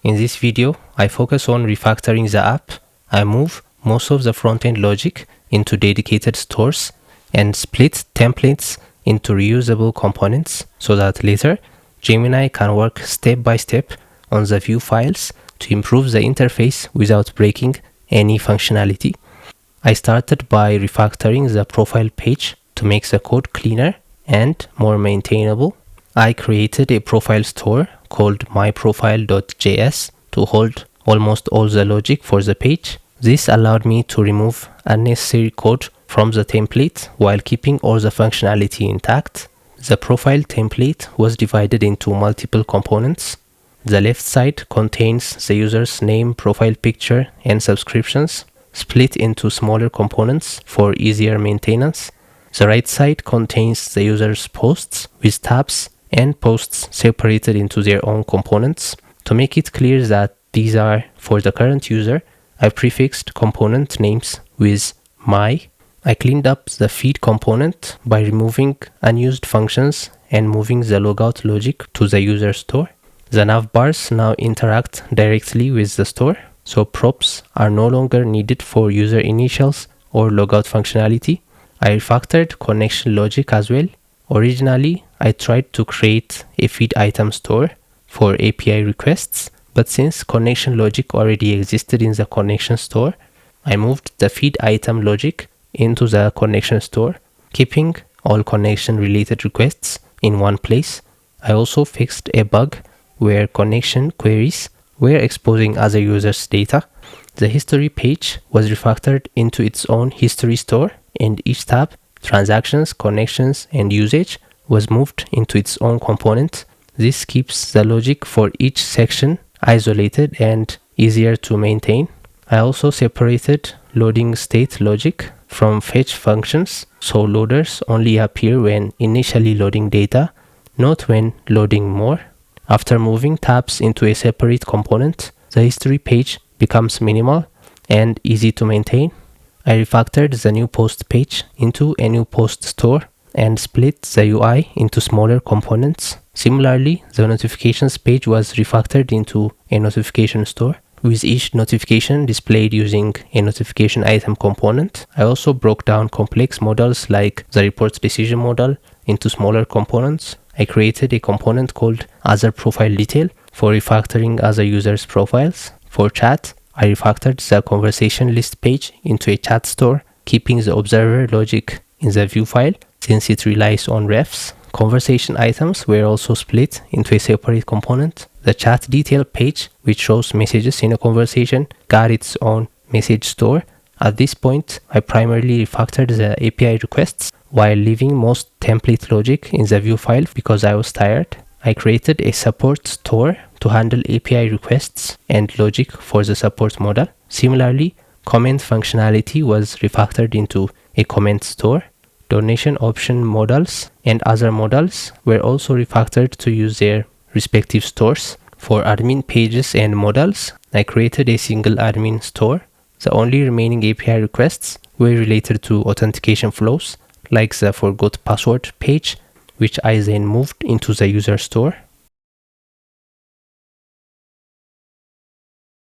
In this video, I focus on refactoring the app. I move most of the front-end logic into dedicated stores and split templates into reusable components so that later Gemini can work step by step on the view files to improve the interface without breaking any functionality. I started by refactoring the profile page to make the code cleaner and more maintainable. I created a profile store called myprofile.js to hold almost all the logic for the page. This allowed me to remove unnecessary code from the template while keeping all the functionality intact. The profile template was divided into multiple components. The left side contains the user's name, profile picture, and subscriptions, split into smaller components for easier maintenance. The right side contains the user's posts with tabs and posts separated into their own components. To make it clear that these are for the current user, I prefixed component names with my. I cleaned up the feed component by removing unused functions and moving the logout logic to the user store. The nav bars now interact directly with the store, so props are no longer needed for user initials or logout functionality. I refactored connection logic as well. Originally, I tried to create a feed item store for API requests, but since connection logic already existed in the connection store, I moved the feed item logic into the connection store, keeping all connection related requests in one place. I also fixed a bug where connection queries were exposing other users' data. The history page was refactored into its own history store, and each tab, transactions, connections, and usage, was moved into its own component. This keeps the logic for each section isolated and easier to maintain. I also separated loading state logic from fetch functions, so loaders only appear when initially loading data, not when loading more. After moving tabs into a separate component, the history page becomes minimal and easy to maintain. I refactored the new post page into a new post store and split the UI into smaller components. Similarly, the notifications page was refactored into a notification store, with each notification displayed using a notification item component. I also broke down complex models like the report decision model into smaller components. I created a component called other profile detail for refactoring other users' profiles. For chat, I refactored the conversation list page into a chat store, keeping the observer logic in the view file since it relies on refs. Conversation items were also split into a separate component. The chat detail page, which shows messages in a conversation, got its own message store. At this point, I primarily refactored the API requests while leaving most template logic in the view file because I was tired. I created a support store to handle API requests and logic for the support model. Similarly, comment functionality was refactored into a comment store. Donation option models and other models were also refactored to use their respective stores. For admin pages and models, I created a single admin store. The only remaining API requests were related to authentication flows, like the forgot password page, which I then moved into the user store.